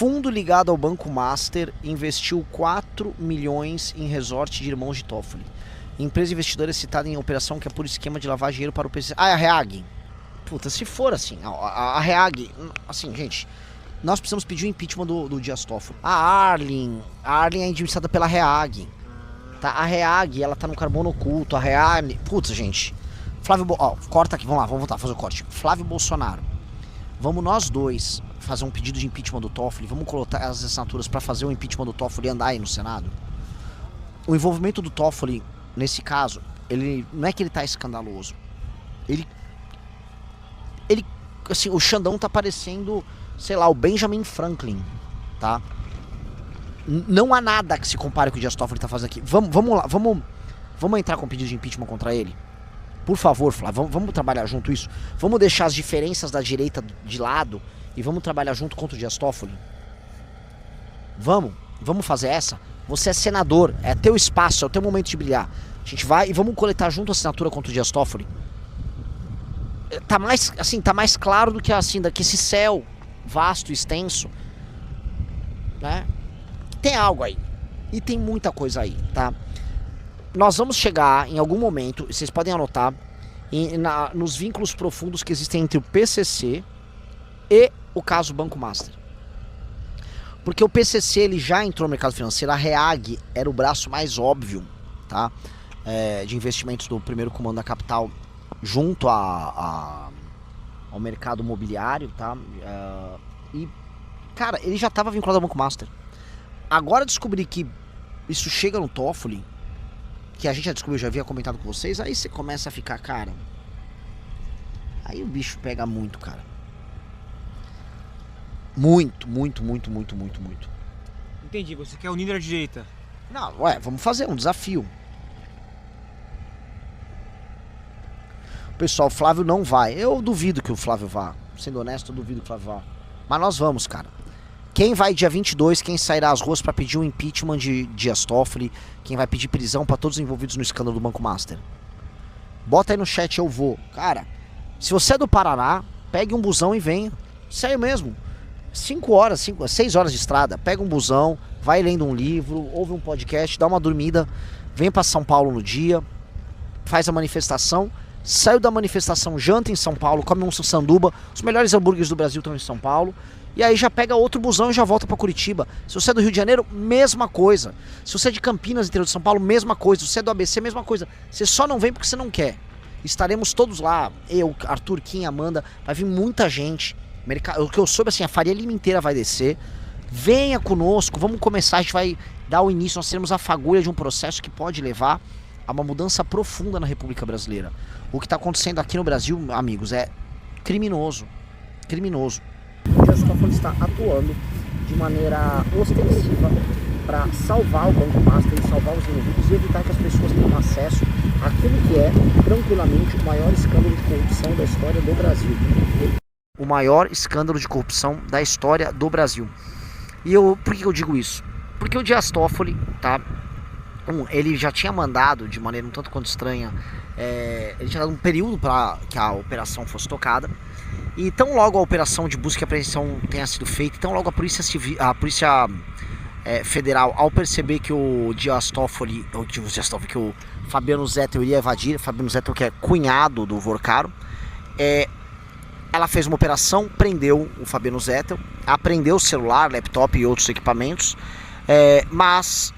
Fundo ligado ao Banco Master investiu 4 milhões em resort de irmãos de Toffoli. Empresa investidora é citada em operação que é por esquema de lavar dinheiro para o PC. Ah, é a Reag. Puta, se for assim, a Reag, assim, gente, nós precisamos pedir o impeachment do Dias Toffoli. A Arlen é administrada pela Reag. Tá? A Reag, ela tá no carbono oculto. A Reag, putz, gente. Corta aqui, vamos lá, vamos voltar, fazer o corte. Flávio Bolsonaro. Vamos nós dois fazer um pedido de impeachment do Toffoli. Vamos colocar as assinaturas para fazer o impeachment do Toffoli e andar aí no Senado. O envolvimento do Toffoli, nesse caso, ele não é que ele tá escandaloso. Ele assim, o Xandão tá parecendo, sei lá, o Benjamin Franklin, tá? Não há nada que se compare com o Dias Toffoli tá fazendo aqui. Vamos lá, vamos entrar com pedido de impeachment contra ele? Por favor, Flávio, vamos trabalhar junto isso? Vamos deixar as diferenças da direita de lado e vamos trabalhar junto contra o Dias Toffoli? Vamos fazer essa? Você é senador, é teu espaço, é o teu momento de brilhar. A gente vai e vamos coletar junto a assinatura contra o Dias Toffoli. Tá mais claro do que assim, daqui esse céu vasto, extenso, né? Tem algo aí. E tem muita coisa aí, tá? Nós vamos chegar em algum momento, vocês podem anotar, nos vínculos profundos que existem entre o PCC e o caso Banco Master. Porque o PCC ele já entrou no mercado financeiro, a Reag era o braço mais óbvio, tá? De investimentos do primeiro comando da capital junto ao mercado imobiliário, tá? E, cara, ele já estava vinculado ao Banco Master. Agora descobrir que isso chega no Toffoli, que a gente já descobriu, já havia comentado com vocês, aí você começa a ficar, cara, aí o bicho pega muito, cara. Muito. Entendi, você quer unir a direita. Não, vamos fazer um desafio. Pessoal, o Flávio não vai. Eu duvido que o Flávio vá. Sendo honesto, eu duvido que o Flávio vá. Mas nós vamos, cara. Quem vai dia 22, quem sairá às ruas para pedir o impeachment de Dias Toffoli, quem vai pedir prisão para todos os envolvidos no escândalo do Banco Master? Bota aí no chat, eu vou. Cara, se você é do Paraná, pegue um busão e venha. Sério mesmo. 6 horas de estrada. Pega um busão, vai lendo um livro, ouve um podcast, dá uma dormida, vem para São Paulo no dia, faz a manifestação. Saiu da manifestação, janta em São Paulo, come um sanduba, os melhores hambúrgueres do Brasil estão em São Paulo, e aí já pega outro busão e já volta para Curitiba. Se você é do Rio de Janeiro, mesma coisa. Se você é de Campinas, interior de São Paulo, mesma coisa. Se você é do ABC, mesma coisa. Você só não vem porque você não quer. Estaremos todos lá, eu, Arthur, Kim, Amanda, vai vir muita gente. O que eu soube, assim, a Faria Lima inteira vai descer. Venha conosco, vamos começar, a gente vai dar o início, nós teremos a fagulha de um processo que pode levar a uma mudança profunda na República Brasileira. O que está acontecendo aqui no Brasil, amigos, é criminoso. Criminoso. O Dias Toffoli está atuando de maneira ostensiva para salvar o Banco Master e salvar os envolvidos e evitar que as pessoas tenham acesso àquilo que é, tranquilamente, o maior escândalo de corrupção da história do Brasil. O maior escândalo de corrupção da história do Brasil. E por que eu digo isso? Porque o Dias Toffoli, tá? Ele já tinha mandado, de maneira um tanto quanto estranha, ele tinha dado um período para que a operação fosse tocada. E tão logo a operação de busca e apreensão tenha sido feita, tão logo a Polícia Federal, ao perceber que o Dias Toffoli, que o Fabiano Zettel iria evadir, Fabiano Zettel que é cunhado do Vorcaro, ela fez uma operação, prendeu o Fabiano Zettel, apreendeu o celular, laptop e outros equipamentos, mas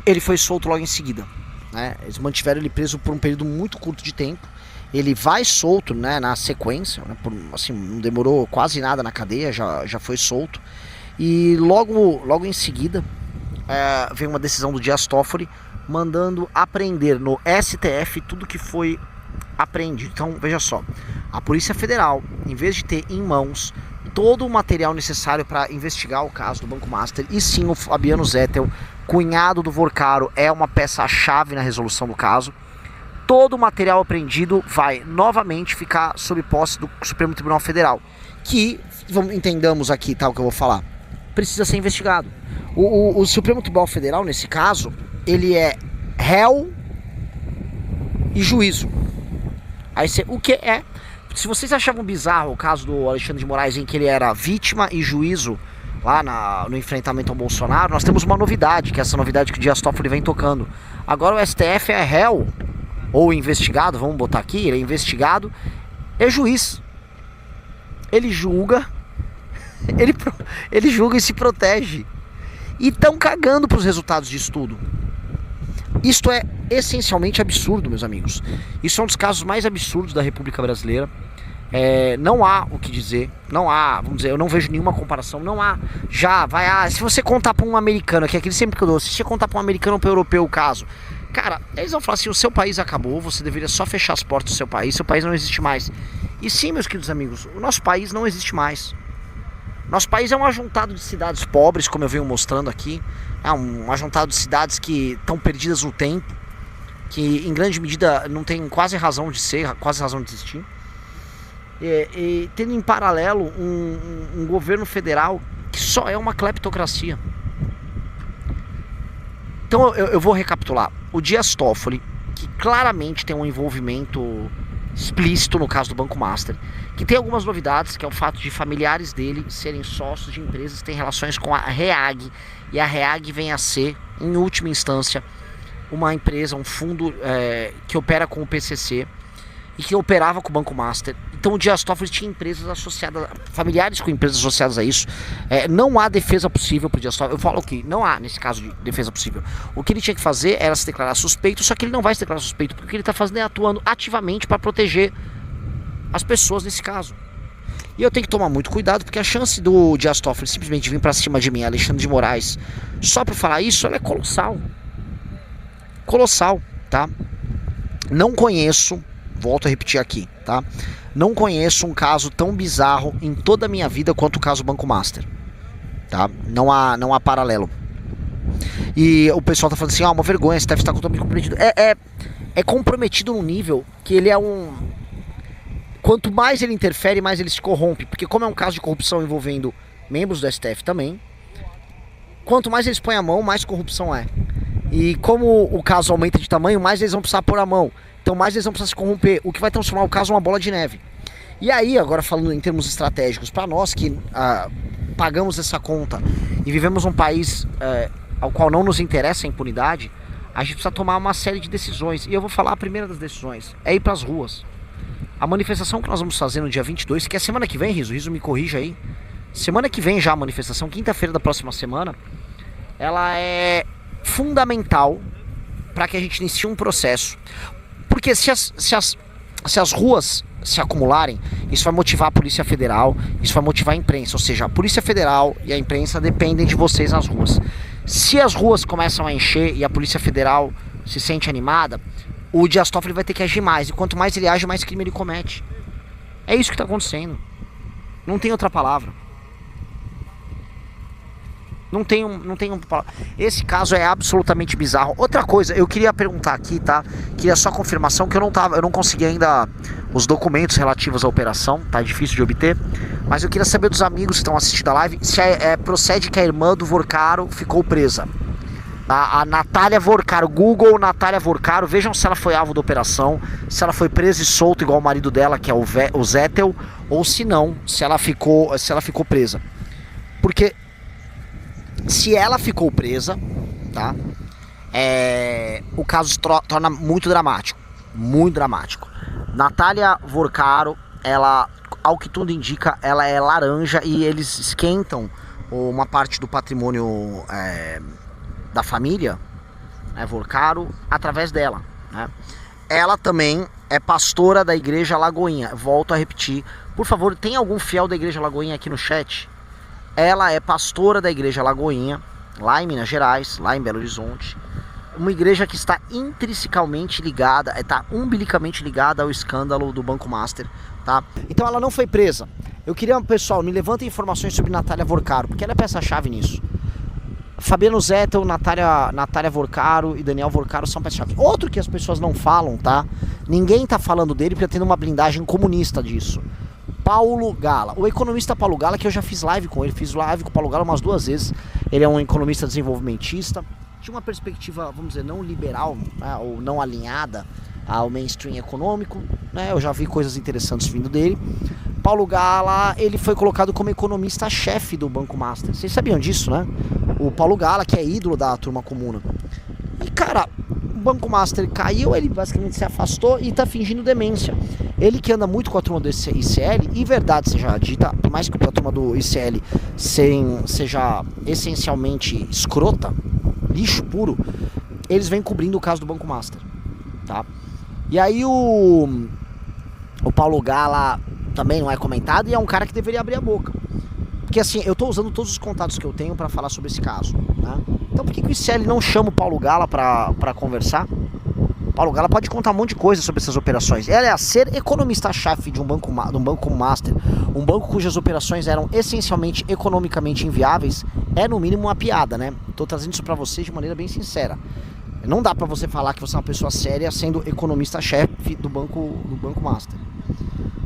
ele foi solto logo em seguida, né? Eles mantiveram ele preso por um período muito curto de tempo. Ele vai solto, né, na sequência, né, assim, não demorou quase nada na cadeia, já foi solto. E logo em seguida vem uma decisão do Dias Toffoli mandando apreender no STF tudo que foi apreendido. Então veja só, a Polícia Federal, em vez de ter em mãos todo o material necessário para investigar o caso do Banco Master, e sim o Fabiano Zettel, cunhado do Vorcaro, é uma peça-chave na resolução do caso. Todo o material apreendido vai novamente ficar sob posse do Supremo Tribunal Federal, que, entendamos aqui, tá, o que eu vou falar, precisa ser investigado. O Supremo Tribunal Federal, nesse caso, ele é réu e juízo. Aí o que é? Se vocês achavam bizarro o caso do Alexandre de Moraes, em que ele era vítima e juízo lá no enfrentamento ao Bolsonaro, nós temos uma novidade, que é essa novidade que o Dias Toffoli vem tocando. Agora o STF é réu, ou investigado, vamos botar aqui, ele é investigado, é juiz. Ele julga, ele julga e se protege. E estão cagando para os resultados disso tudo. Isto é essencialmente absurdo, meus amigos. Isso é um dos casos mais absurdos da República Brasileira. Não há o que dizer, não há, vamos dizer, eu não vejo nenhuma comparação, não há, se você contar para um americano, que é aquele sempre que eu dou, se você contar para um americano ou para um europeu o caso, cara, eles vão falar assim, o seu país acabou, você deveria só fechar as portas do seu país não existe mais. E sim, meus queridos amigos, o nosso país não existe mais. Nosso país é um ajuntado de cidades pobres, como eu venho mostrando aqui, é um ajuntado de cidades que estão perdidas no tempo, que em grande medida não tem quase razão de ser, quase razão de existir. E tendo em paralelo um governo federal que só é uma cleptocracia. Então eu vou recapitular. O Dias Toffoli, que claramente tem um envolvimento explícito no caso do Banco Master, que tem algumas novidades, que é o fato de familiares dele serem sócios de empresas que têm relações com a REAG, e a REAG vem a ser, em última instância, uma empresa, um fundo que opera com o PCC e que operava com o Banco Master. Então o Dias Toffoli tinha empresas associadas, familiares com empresas associadas a isso. Não há defesa possível para o Dias Toffoli. Eu falo que não há, nesse caso, de defesa possível. O que ele tinha que fazer era se declarar suspeito, só que ele não vai se declarar suspeito, porque ele está fazendo é atuando ativamente para proteger as pessoas nesse caso. E eu tenho que tomar muito cuidado, porque a chance do Dias Toffoli simplesmente vir para cima de mim, Alexandre de Moraes, só para falar isso, ela é colossal. Colossal, tá? Não conheço, volto a repetir aqui, tá? Não conheço um caso tão bizarro em toda a minha vida quanto o caso Banco Master, tá? Não há paralelo. E o pessoal tá falando assim, uma vergonha, você deve estar totalmente comprometido. É comprometido num nível que ele é um... Quanto mais ele interfere, mais ele se corrompe. Porque como é um caso de corrupção envolvendo membros do STF também, quanto mais eles põem a mão, mais corrupção é. E como o caso aumenta de tamanho, mais eles vão precisar pôr a mão. Então mais eles vão precisar se corromper, o que vai transformar o caso em uma bola de neve. E aí, agora falando em termos estratégicos, para nós que pagamos essa conta e vivemos um país ao qual não nos interessa a impunidade, a gente precisa tomar uma série de decisões. E eu vou falar a primeira das decisões, é ir para as ruas. A manifestação que nós vamos fazer no dia 22, que é semana que vem, Riso me corrija aí. Semana que vem já a manifestação, quinta-feira da próxima semana, ela é fundamental para que a gente inicie um processo. Porque se as ruas se acumularem, isso vai motivar a Polícia Federal, isso vai motivar a imprensa. Ou seja, a Polícia Federal e a imprensa dependem de vocês nas ruas. Se as ruas começam a encher e a Polícia Federal se sente animada, o Dias Toffoli vai ter que agir mais. E quanto mais ele age, mais crime ele comete. É isso que está acontecendo. Não tem outra palavra. Não tem palavra. Esse caso é absolutamente bizarro. Outra coisa, eu queria perguntar aqui, tá? Queria só confirmação que eu não consegui ainda os documentos relativos à operação, tá difícil de obter. Mas eu queria saber dos amigos que estão assistindo a live se procede que a irmã do Vorcaro ficou presa. A Natália Vorcaro, Google Natália Vorcaro, vejam se ela foi alvo da operação, se ela foi presa e solta igual o marido dela, que é o Zettel, ou se não, se ela ficou presa. Porque se ela ficou presa, tá? O caso se torna muito dramático. Muito dramático. Natália Vorcaro, ela, ao que tudo indica, ela é laranja e eles esquentam uma parte do patrimônio da família, Vorcaro, através dela, né? Ela também é pastora da Igreja Lagoinha. Volto a repetir. Por favor, tem algum fiel da Igreja Lagoinha aqui no chat? Ela é pastora da Igreja Lagoinha, lá em Minas Gerais, lá em Belo Horizonte. Uma igreja que está intrinsecamente ligada, está umbilicamente ligada ao escândalo do Banco Master, tá? Então ela não foi presa. Eu queria, pessoal, me levantem informações sobre Natália Vorcaro, porque ela é peça-chave nisso. Fabiano Zettel, Natália Vorcaro e Daniel Vorcaro são peça-chave. Outro que as pessoas não falam, tá? Ninguém tá falando dele porque tem uma blindagem comunista disso. Paulo Gala, o economista Paulo Gala, que eu já fiz live com ele, fiz live com o Paulo Gala umas 2 vezes. Ele é um economista desenvolvimentista, tinha uma perspectiva, vamos dizer, não liberal, né, ou não alinhada ao mainstream econômico, né? Eu já vi coisas interessantes vindo dele, Paulo Gala, ele foi colocado como economista-chefe do Banco Master. Vocês sabiam disso, né? O Paulo Gala, que é ídolo da turma comuna. E, cara, o Banco Master caiu, ele basicamente se afastou e tá fingindo demência. Ele que anda muito com a turma do ICL, e verdade seja dita, por mais que a turma do ICL seja essencialmente escrota, lixo puro, eles vêm cobrindo o caso do Banco Master, tá? E aí o Paulo Gala também não é comentado e é um cara que deveria abrir a boca. Porque assim, eu tô usando todos os contatos que eu tenho pra falar sobre esse caso, né? Então por que o ICL não chama o Paulo Gala pra conversar? O Paulo Gala pode contar um monte de coisa sobre essas operações. Ela é ser economista-chefe de um banco como Master, um banco cujas operações eram essencialmente economicamente inviáveis, é no mínimo uma piada, né? Tô trazendo isso pra vocês de maneira bem sincera. Não dá pra você falar que você é uma pessoa séria sendo economista-chefe do banco Master.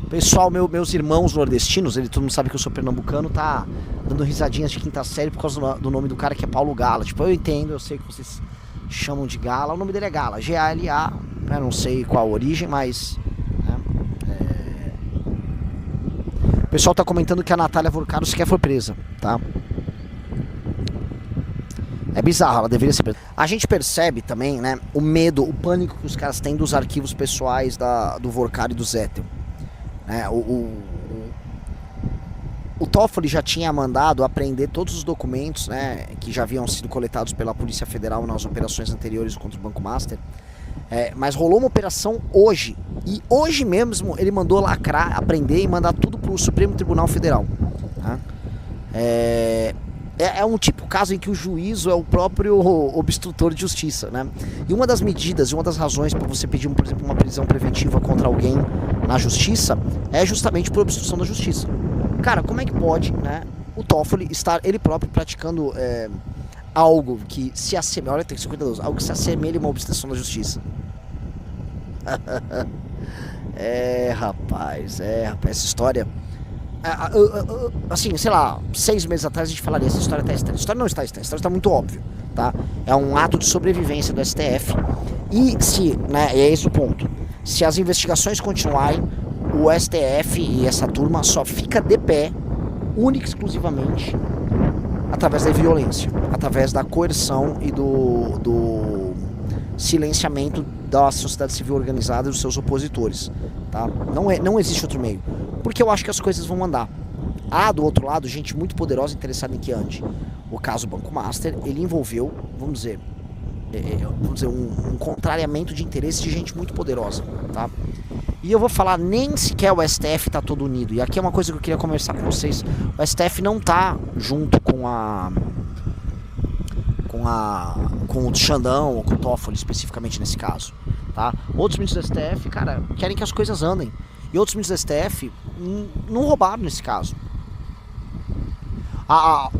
Pessoal, meus irmãos nordestinos, todo mundo sabe que eu sou pernambucano, tá dando risadinhas de quinta série por causa do nome do cara que é Paulo Gala. Tipo, eu entendo, eu sei que vocês chamam de Gala, o nome dele é Gala, G-A-L-A, eu não sei qual a origem, mas... Né, O pessoal tá comentando que a Natália Vorcaro sequer foi presa, tá? É bizarro, ela deveria ser presa. A gente percebe também, né, o medo, o pânico que os caras têm dos arquivos pessoais do Vorcaro e do Zettel. O Toffoli já tinha mandado apreender todos os documentos, né, que já haviam sido coletados pela Polícia Federal nas operações anteriores contra o Banco Master, mas rolou uma operação hoje, e hoje mesmo ele mandou lacrar, apreender e mandar tudo para o Supremo Tribunal Federal, tá? É um tipo de caso em que o juízo é o próprio obstrutor de justiça, né? E uma das medidas, uma das razões para você pedir, por exemplo, uma prisão preventiva contra alguém na justiça é justamente por obstrução da justiça. Cara, como é que pode, né, o Toffoli estar ele próprio praticando algo que se assemelha, olha, tem que ser cuidadoso, algo que se assemelha a uma obstrução da justiça? Rapaz, essa história... assim, sei lá, 6 meses atrás a gente falaria, essa história tá estranha. A história não está estranha, a história está muito óbvia, tá? É um ato de sobrevivência do STF. E se, né, é esse o ponto, se as investigações continuarem, o STF e essa turma só fica de pé, única e exclusivamente, através da violência, através da coerção e do silenciamento da sociedade civil organizada e dos seus opositores, tá? Não existe outro meio, porque eu acho que as coisas vão andar. Há do outro lado gente muito poderosa interessada em que ande. O caso Banco Master, ele envolveu, vamos dizer um contrariamento de interesse de gente muito poderosa, tá? E eu vou falar, nem sequer o STF tá todo unido, e aqui é uma coisa que eu queria conversar com vocês. O STF não tá junto com o Xandão ou com o Toffoli especificamente nesse caso, tá? Outros ministros do STF, cara, querem que as coisas andem, e outros ministros do STF não roubaram nesse caso.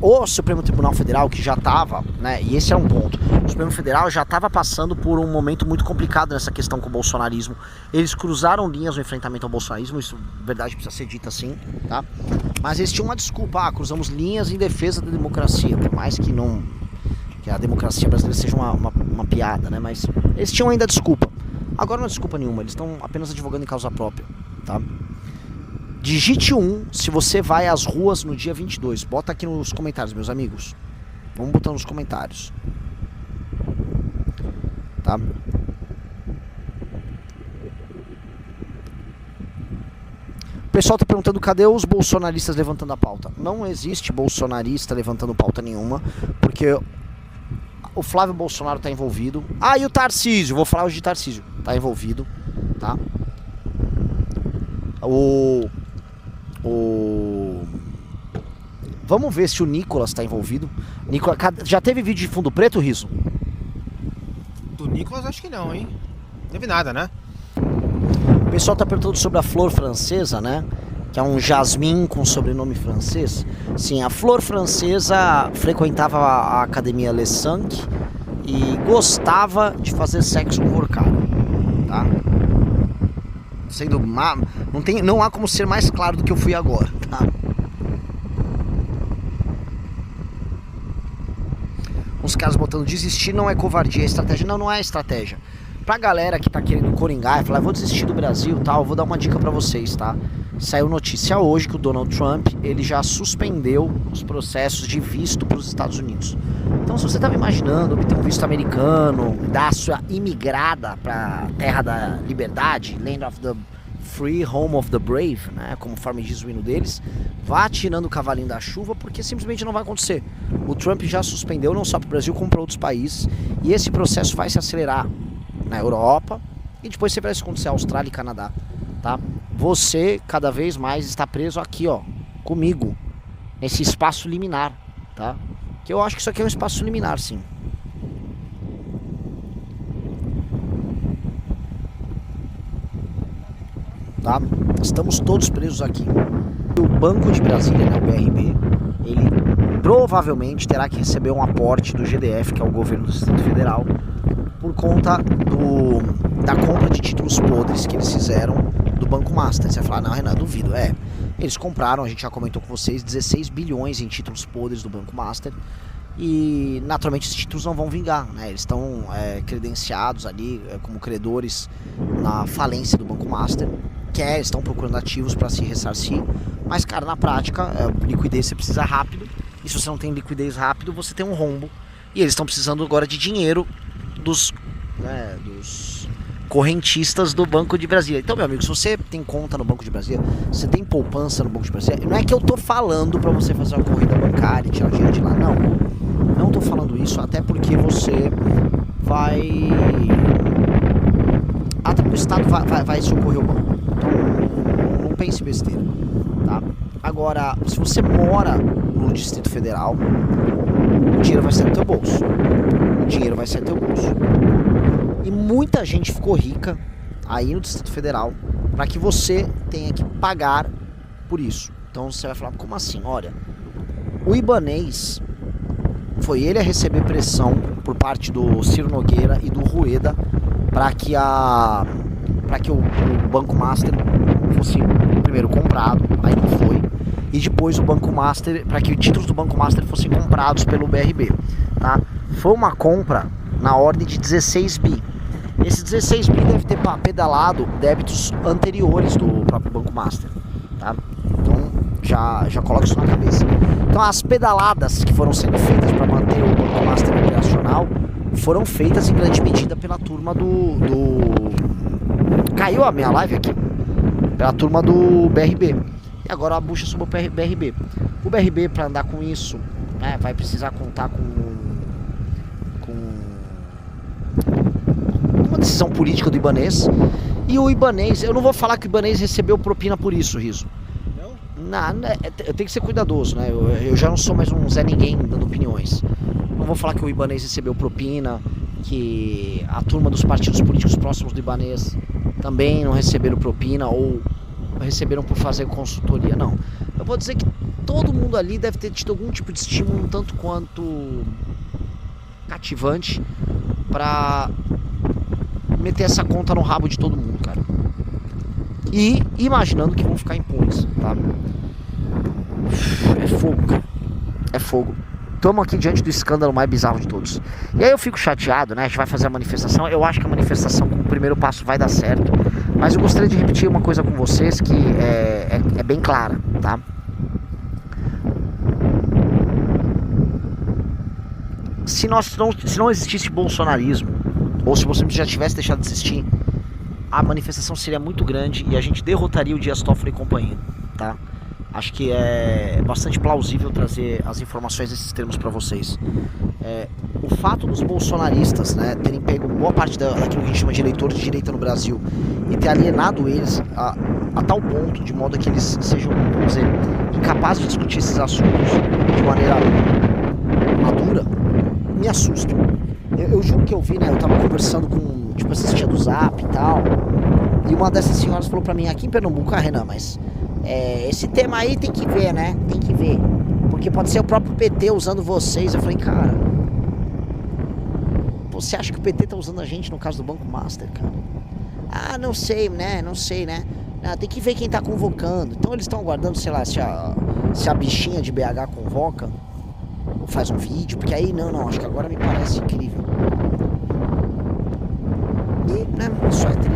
O Supremo Tribunal Federal, que já estava, né, e esse é um ponto, o Supremo Federal já estava passando por um momento muito complicado nessa questão com o bolsonarismo. Eles cruzaram linhas no enfrentamento ao bolsonarismo, isso, verdade, precisa ser dito assim, tá? Mas eles tinham uma desculpa, cruzamos linhas em defesa da democracia, por mais que não... que a democracia brasileira seja uma piada, né? Mas eles tinham ainda desculpa. Agora não é desculpa nenhuma, eles estão apenas advogando em causa própria, tá? Digite 1 se você vai às ruas no dia 22. Bota aqui nos comentários, meus amigos. Vamos botar nos comentários, tá? O pessoal tá perguntando cadê os bolsonaristas levantando a pauta. Não existe bolsonarista levantando pauta nenhuma, porque o Flávio Bolsonaro tá envolvido. E o Tarcísio, vou falar hoje de Tarcísio, tá envolvido, tá? Vamos ver se o Nicolas tá envolvido. Já teve vídeo de fundo preto, Riso? Do Nicolas acho que não, hein? Não teve nada, né? O pessoal tá perguntando sobre a flor francesa, né? Que é um jasmim com sobrenome francês. Sim, a flor francesa frequentava a academia Les Cinq e gostava de fazer sexo com o Vorcaro, tá? Sendo não há como ser mais claro do que eu fui agora, tá? Uns caras botando desistir não é covardia, é estratégia. Não é estratégia. Pra galera que tá querendo coringar e falar, vou desistir do Brasil, tal, eu vou dar uma dica pra vocês, tá? Saiu notícia hoje que o Donald Trump ele já suspendeu os processos de visto para os Estados Unidos. Então, se você estava imaginando obter um visto americano, dar a sua imigrada para a terra da liberdade, Land of the Free, Home of the Brave, né, como forma de diz o hino deles, vá tirando o cavalinho da chuva, porque simplesmente não vai acontecer. O Trump já suspendeu não só para o Brasil, como para outros países, e esse processo vai se acelerar na Europa, e depois você vai acontecer Austrália e Canadá, tá? Você cada vez mais está preso aqui, ó, comigo, nesse espaço liminar, tá? Que eu acho que isso aqui é um espaço liminar, sim. Tá? Estamos todos presos aqui. O Banco de Brasília, né, o BRB, ele provavelmente terá que receber um aporte do GDF, que é o governo do Distrito Federal, por conta da compra de títulos podres que eles fizeram do Banco Master. Você vai falar, não, Renan, duvido. Eles compraram, a gente já comentou com vocês, 16 bilhões em títulos podres do Banco Master. E naturalmente esses títulos não vão vingar, né? Eles estão credenciados ali como credores na falência do Banco Master, estão procurando ativos para se ressarcir, mas cara, na prática, liquidez você precisa rápido, e se você não tem liquidez rápido, você tem um rombo, e eles estão precisando agora de dinheiro dos correntistas do Banco de Brasília. Então, meu amigo, se você tem conta no Banco de Brasília, você tem poupança no Banco de Brasília, não é que eu tô falando para você fazer uma corrida bancária e tirar o dinheiro de lá, não tô falando isso, até porque você vai... o Estado vai socorrer o banco. Então, não pense besteira, tá? Agora, se você mora no Distrito Federal, o dinheiro vai sair do teu bolso. E muita gente ficou rica aí no Distrito Federal para que você tenha que pagar por isso. Então você vai falar, como assim? Olha, o Ibanez foi ele a receber pressão por parte do Ciro Nogueira e do Rueda para que o Banco Master fosse primeiro comprado, aí não foi, e depois o Banco Master, para que os títulos do Banco Master fossem comprados pelo BRB, tá? Foi uma compra na ordem de 16 bi. Esse 16 bi deve ter pedalado débitos anteriores do próprio Banco Master, tá? Então já coloca isso na cabeça. Então as pedaladas que foram sendo feitas para manter o Banco Master operacional foram feitas em grande medida pela turma Caiu a minha live aqui. Pela turma do BRB. E agora a bucha sobre o BRB. O BRB, para andar com isso, né, vai precisar contar com uma decisão política do Ibanez. E o Ibanez, eu não vou falar que o Ibanez recebeu propina por isso, Riso. Não, eu tenho que ser cuidadoso, né? Eu já não sou mais um Zé Ninguém dando opiniões. Não vou falar que o Ibanez recebeu propina, que a turma dos partidos políticos próximos do Ibanez também não receberam propina ou receberam por fazer consultoria, não. Eu vou dizer que todo mundo ali deve ter tido algum tipo de estímulo, um tanto quanto cativante, pra meter essa conta no rabo de todo mundo, cara. E imaginando que vão ficar impunes, tá? É fogo, cara. É fogo. Estamos aqui diante do escândalo mais bizarro de todos. E aí eu fico chateado, né? A gente vai fazer a manifestação. Eu acho que a manifestação com o primeiro passo vai dar certo. Mas eu gostaria de repetir uma coisa com vocês que é bem clara, tá? Se não existisse bolsonarismo, ou se você já tivesse deixado de existir, a manifestação seria muito grande e a gente derrotaria o Dias Toffoli e companhia, tá? Acho que é bastante plausível trazer as informações desses termos para vocês. O fato dos bolsonaristas, né, terem pego boa parte daquilo que a gente chama de eleitores de direita no Brasil e ter alienado eles a tal ponto, de modo que eles sejam, vamos dizer, incapazes de discutir esses assuntos de maneira madura, me assusta. Eu juro que eu vi, né, eu tava conversando com, tipo, assistia do Zap e tal, e uma dessas senhoras falou pra mim, aqui em Pernambuco, Renan, mas... esse tema aí tem que ver, né? Tem que ver. Porque pode ser o próprio PT usando vocês. Eu falei, cara, você acha que o PT tá usando a gente no caso do Banco Master, cara? Ah, não sei, né? Não sei, né? Ah, tem que ver quem tá convocando. Então eles estão aguardando, sei lá, se a bichinha de BH convoca ou faz um vídeo. Porque aí, não, acho que agora me parece incrível. E, né, só é triste.